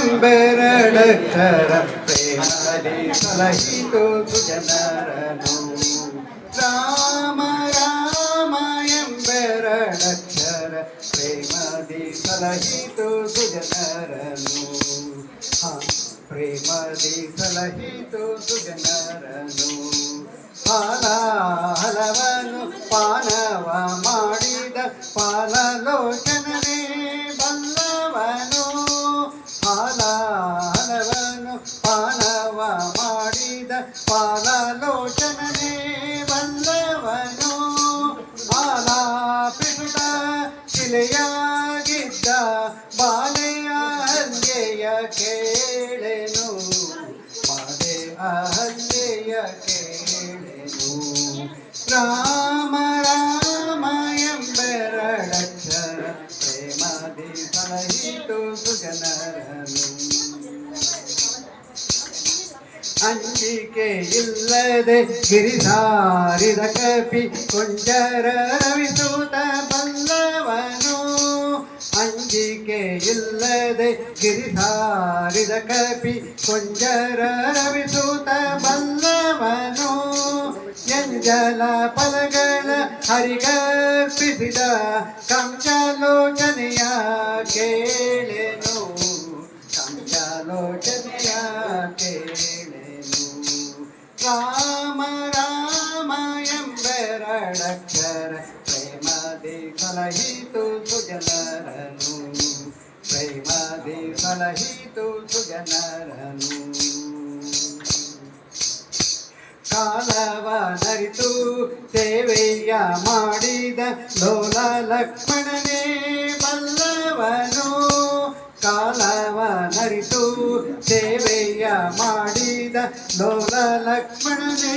ಎಂಬೆರಡಕ್ಷರ ಪ್ರೇಮದಿ ಸಲಹಿತು ಸುಜನರನು ರಾಮ ರಾಮ ಎಂಬೆರಡಕ್ಷರ ಪ್ರೇಮದಿ ಸಲಹಿತು ಸುಜನರನು ಪ್ರೇಮದಿ ಸಲಹಿತು ಸುಜನರನು ಹಲವನು ಪಾನವ ಮಾಡಿದ ಪಾಲಲೋಚನನೇ ಬಲ್ಲವನು ಹಲವನು ಪಾನವ ಮಾಡಿದ ಪಾಲಲೋಚನನೇ ಬಲ್ಲವನು ಆಲಾಪಿಸುತ್ತ ಶಿಲೆಯಾಗಿದ್ದ ಬಾಲೆಯ ಹಲ್ಲೆಯ ಕೇಳೆನು ಬಾಲೆಯ ಹಲ್ಲೆಯ ಕೇಳೆನು ರಾಮ ರಾಮ ಎಂಬೆರಡಕ್ಷರ ಪ್ರೇಮದಿ ಸಲಹಿತು ಸುಜನರನು ಅಂಜಿಕೆ ಇಲ್ಲದೆ ಗಿರಿಧಾರಿದ ಕಪಿ ಕೊಂಜರ ರವಿಸೂತ ಬಲ್ಲವನು ಅಂಜಿಕೆ ಇಲ್ಲದೆ ಗಿರಿಧಾರಿದ ಕಪಿ ಕೊಂಜರ ರವಿಸೂತ ಬಲ್ಲವನು ಎಂಜಲ ಫಲಗಳ ಹರಿಗರ್ಪಿಸಿದ ಕಂಚಲೋಚನೆಯ ಕೇಳೆನು ಕಂಚಲೋಚನೆಯ ಕೇಳೆನು ರಾಮ ರಾಮ ಎಂಬೆರಡಕ್ಷರ ಪ್ರೇಮದಿ ಸಲಹಿತು ಸುಜನರನು ಪ್ರೇಮದಿ ಸಲಹಿತು ಸುಜನರನು ಕಾಲವನರಿತು ಸೇವೆಯ ಮಾಡಿದ ಲೋಲ ಲಕ್ಷ್ಮಣನೇ ಬಲ್ಲವನು ಕಾಲವನರಿತು ಸೇವೆಯ ಮಾಡಿದ ಲೋಲ ಲಕ್ಷ್ಮಣನೇ